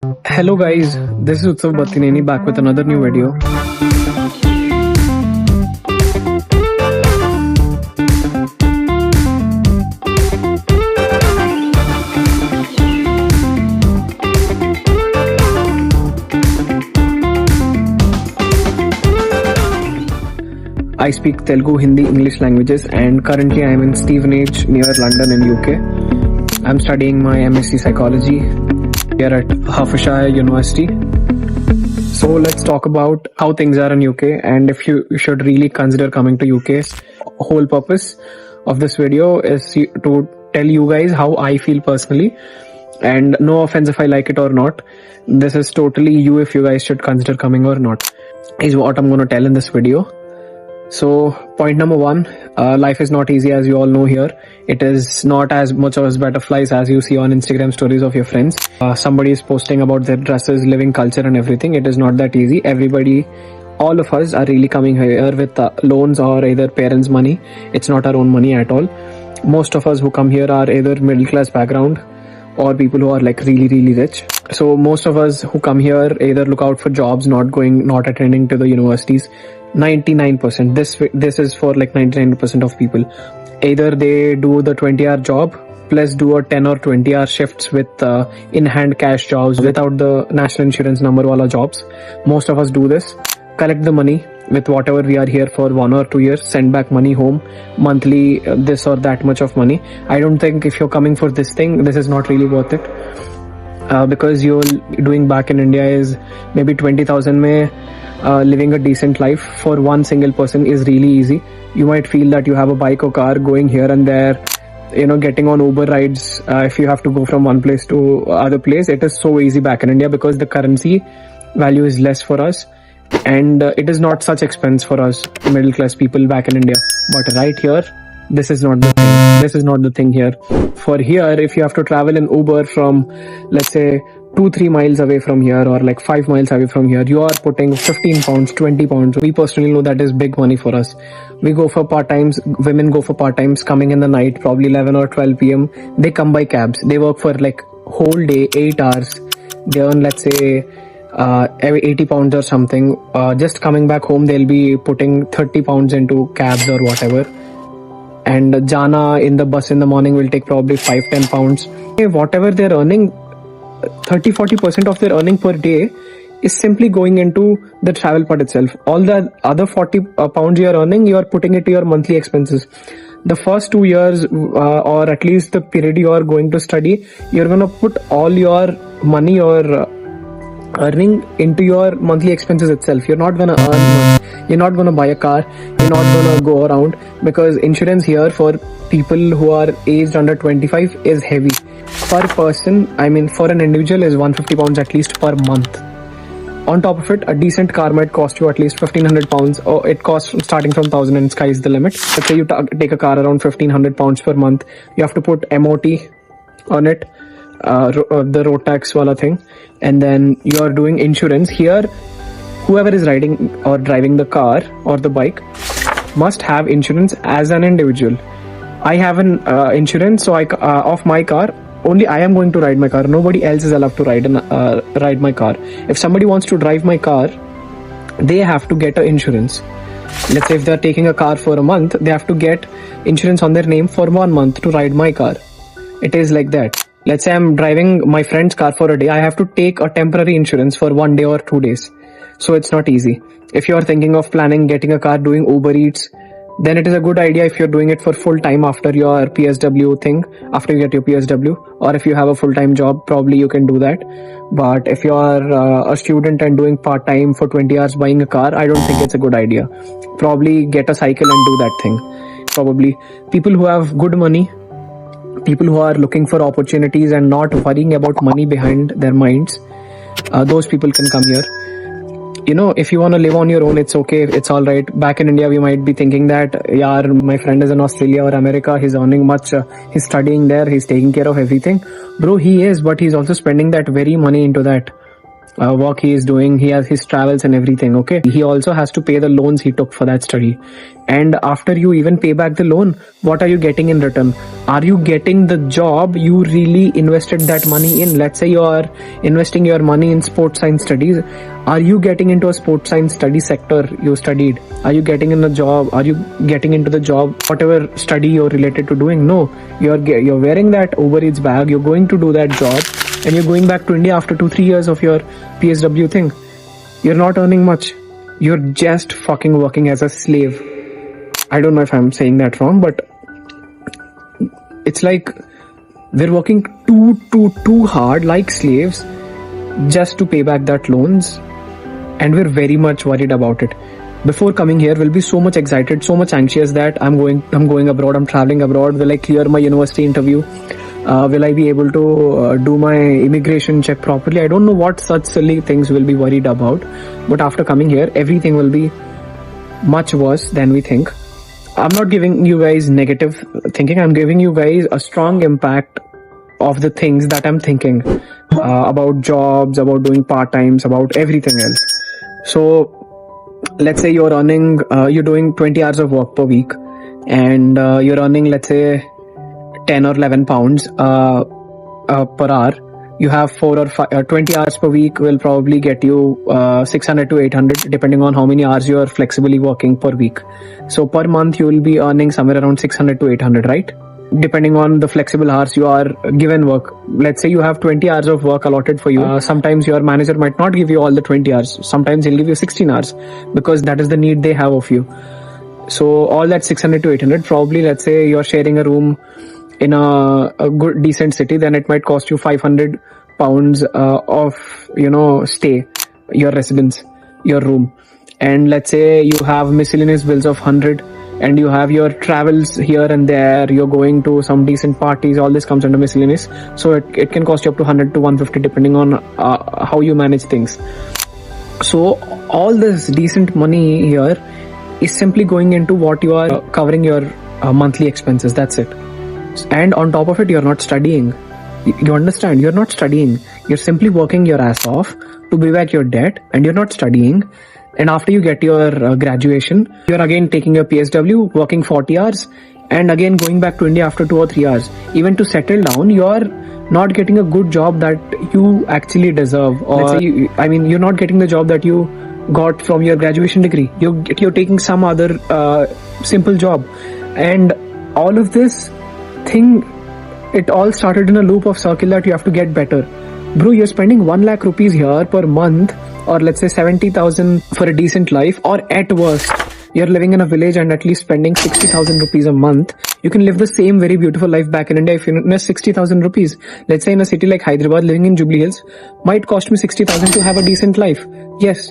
Hello guys, this is Utsav Batteneni back with another new video. I speak Telugu, Hindi, English languages and currently I am in Stevenage near London in UK. I'm studying my MSc Psychology here at Hertfordshire University. So let's talk about how things are in UK and if you should really consider coming to UK. Whole purpose of this video is to tell you guys how I feel personally, and no offense if I like it or not. This is totally you if you guys should consider coming or not, is what I'm going to tell in this video. So point number one, life is not easy, as you all know here. It is not as much as butterflies as you see on Instagram stories of your friends. Somebody is posting about their dresses, living culture and everything. It is not that easy. Everybody, all of us are really coming here with loans or either parents' money. It's not our own money at all. Most of us who come here are either middle class background or people who are like really rich. So most of us who come here either look out for jobs, not attending to the universities. 99%. This is for like 99% of people. Either they do the 20-hour job plus do a 10 or 20-hour shifts with in-hand cash jobs without the national insurance number wala jobs. Most of us do this. Collect the money with whatever we are here for 1 or 2 years, send back money home monthly, this or that much of money. I don't think if you're coming for this thing, this is not really worth it. Because you're doing back in India is maybe 20,000 mein living a decent life for one single person is really easy. You might feel that you have a bike or car going here and there, getting on Uber rides. If you have to go from one place to other place, it is so easy back in India because the currency value is less for us and it is not such expense for us middle class people back in India. But right here, this is not the thing. This is not the thing here. For here, if you have to travel in Uber from, let's say, 2-3 miles away from here or like 5 miles away from here, you are putting 15 pounds, 20 pounds. We personally know that is big money for us. We go for part-times, women go for part-times coming in the night, probably 11 or 12 p.m. They come by cabs. They work for like whole day, 8 hours. They earn, let's say, 80 pounds or something. Just coming back home, they'll be putting 30 pounds into cabs or whatever. And Jana in the bus in the morning will take probably 5-10 pounds. Whatever they're earning, 30-40% of their earning per day is simply going into the travel part itself. All the other 40 pounds you are earning, you are putting it to your monthly expenses. The first 2 years or at least the period you are going to study, you're going to put all your money or earning into your monthly expenses itself. You're not going to earn much. You're not going to buy a car. You're not going to go around because insurance here for people who are aged under 25 is heavy. Per person, I mean for an individual, is 150 pounds at least per month. On top of it, a decent car might cost you at least 1,500 pounds, or it costs starting from 1,000 and sky is the limit. Let's say you take a car around 1,500 pounds per month. You have to put MOT on it, the road tax wala thing, and then you are doing insurance. Here, whoever is riding or driving the car or the bike must have insurance as an individual. I have an insurance, so of my car. Only I am going to ride my car. Nobody else is allowed to ride my car. If somebody wants to drive my car, they have to get an insurance. Let's say if they're taking a car for a month, they have to get insurance on their name for 1 month to ride my car. It is like that. Let's say I'm driving my friend's car for a day. I have to take a temporary insurance for 1 day or 2 days. So it's not easy. If you're thinking of planning getting a car, doing Uber Eats, then it is a good idea if you're doing it for full time after your PSW thing, after you get your PSW, or if you have a full-time job, probably you can do that. But if you are a student and doing part-time for 20 hours buying a car, I don't think it's a good idea. Probably get a cycle and do that thing. Probably people who have good money, people who are looking for opportunities and not worrying about money behind their minds, those people can come here. If you want to live on your own, it's okay. It's all right. Back in India, we might be thinking that, my friend is in Australia or America. He's earning much. He's studying there. He's taking care of everything. Bro, he is, but he's also spending that very money into that. work he is doing. He has his travels and everything. Okay, he also has to pay the loans he took for that study. And after you even pay back the loan, what are you getting in return? Are you getting the job you really invested that money in? Let's say you are investing your money in sports science studies. Are you getting into a sports science study sector you studied? Are you getting in a job? Are you getting into the job whatever study you're related to doing? No, you're wearing that Uber Eats bag, you're going to do that job, and you're going back to India after 2-3 years of your PSW thing. You're not earning much. You're just fucking working as a slave. I don't know if I'm saying that wrong, but it's like we're working too hard like slaves just to pay back that loans, and we're very much worried about it. Before coming here, we'll be so much excited, so much anxious that I'm going abroad, I'm traveling abroad. Will I clear my university interview? Will I be able to do my immigration check properly? I don't know what such silly things we'll be worried about. But after coming here, everything will be much worse than we think. I'm not giving you guys negative thinking. I'm giving you guys a strong impact of the things that I'm thinking about jobs, about doing part-times, about everything else. So let's say you're earning, you're doing 20 hours of work per week, and you're earning, let's say, 10 or 11 pounds per hour. You have 4 or 5, 20 hours per week will probably get you 600 to 800, depending on how many hours you are flexibly working per week. So per month, you will be earning somewhere around 600 to 800, right? Depending on the flexible hours you are given work. Let's say you have 20 hours of work allotted for you. Sometimes your manager might not give you all the 20 hours. Sometimes he'll give you 16 hours because that is the need they have of you. So all that 600 to 800, probably, let's say you're sharing a room in a good decent city, then it might cost you 500 pounds of stay, your residence, your room. And let's say you have miscellaneous bills of 100, and you have your travels here and there, you're going to some decent parties, all this comes under miscellaneous. So it can cost you up to 100 to 150 depending on how you manage things. So all this decent money here is simply going into what you are covering your monthly expenses. That's it. And on top of it, you're not studying. You understand? You're not studying. You're simply working your ass off to pay back your debt, and you're not studying. And after you get your graduation, you're again taking your PSW, working 40 hours, and again going back to India after 2 or 3 hours. Even to settle down, you're not getting a good job that you actually deserve. Or you're not getting the job that you got from your graduation degree. You're taking some other simple job. And all of this thing, it all started in a loop of circle that you have to get better. Bro, you're spending 1 lakh rupees here per month, or let's say 70,000 for a decent life, or at worst, you're living in a village and at least spending 60,000 rupees a month. You can live the same very beautiful life back in India if you invest 60,000 rupees. Let's say in a city like Hyderabad, living in Jubilee Hills might cost me 60,000 to have a decent life. Yes,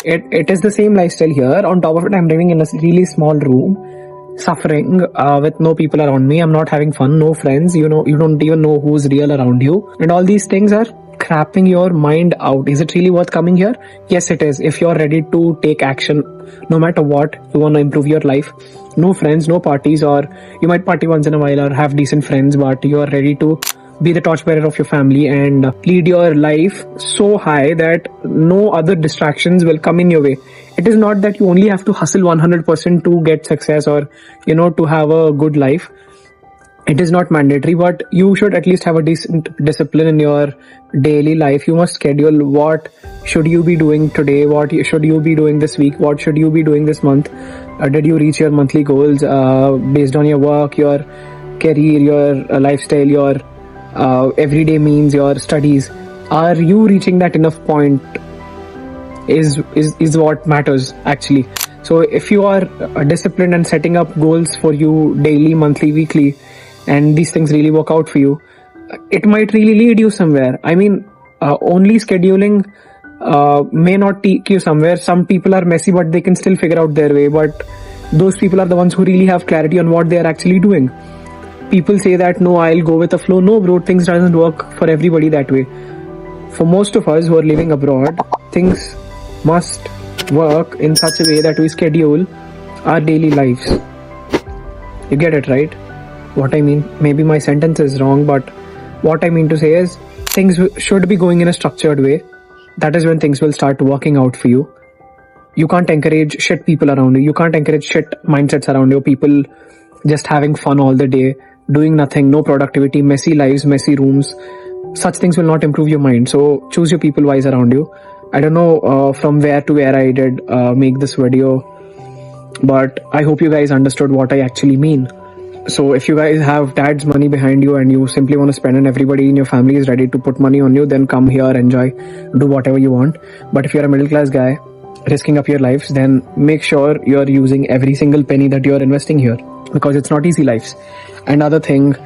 it is the same lifestyle here. On top of it, I'm living in a really small room, suffering with no people around me. I'm not having fun, no friends. You don't even know who's real around you, and all these things are crapping your mind out. Is it really worth coming here? Yes, it is. If you're ready to take action, no matter what, you want to improve your life. No friends, no parties, or you might party once in a while or have decent friends, but you are ready to be the torchbearer of your family and lead your life so high that no other distractions will come in your way. It is not that you only have to hustle 100% to get success or, to have a good life. It is not mandatory, but you should at least have a decent discipline in your daily life. You must schedule what should you be doing today, what should you be doing this week, what should you be doing this month. Did you reach your monthly goals based on your work, your career, your lifestyle, your everyday means, your studies? Are you reaching that enough point is what matters actually. So if you are disciplined and setting up goals for you daily, monthly, weekly, and these things really work out for you, it might really lead you somewhere. Only scheduling may not take you somewhere. Some people are messy, but they can still figure out their way. But those people are the ones who really have clarity on what they are actually doing. People say that, no, I'll go with the flow. No, bro, things doesn't work for everybody that way. For most of us who are living abroad, things must work in such a way that we schedule our daily lives. You get it, right? What I mean, maybe my sentence is wrong, but what I mean to say is things should be going in a structured way. that is when things will start working out for you. You can't encourage shit people around you. You can't encourage shit mindsets around you. People just having fun all the day, doing nothing, no productivity, messy lives, messy rooms. Such things will not improve your mind. So choose your people wise around you. I don't know from where to where I did make this video, but I hope you guys understood what I actually mean. So if you guys have dad's money behind you and you simply want to spend and everybody in your family is ready to put money on you, then come here, enjoy, do whatever you want. But if you're a middle class guy risking up your lives, then make sure you're using every single penny that you're investing here, because it's not easy lives. Another thing,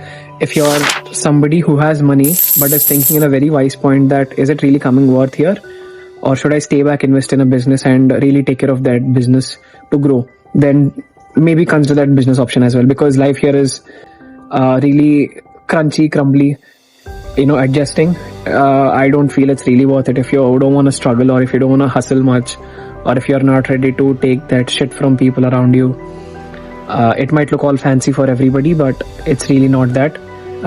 if you're somebody who has money but is thinking in a very wise point that is it really coming worth here, or should I stay back, invest in a business and really take care of that business to grow, then maybe consider that business option as well, because life here is really crunchy, crumbly, adjusting. I don't feel it's really worth it if you don't want to struggle, or if you don't want to hustle much, or if you're not ready to take that shit from people around you. It might look all fancy for everybody, but it's really not that.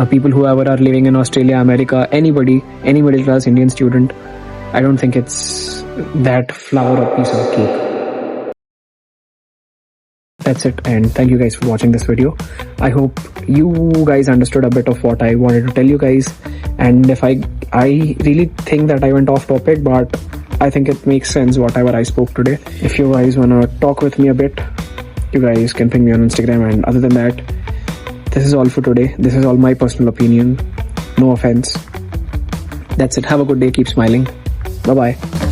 People whoever are living in Australia, America, anybody, any middle class Indian student, I don't think it's that flower or piece of cake. That's it, and thank you guys for watching this video. I hope you guys understood a bit of what I wanted to tell you guys, and if I really think that I went off topic, but I think it makes sense whatever I spoke today. If you guys wanna talk with me a bit, you guys can ping me on Instagram, and other than that, this is all for today. This is all my personal opinion, no offense. That's it. Have a good day, keep smiling. Bye bye.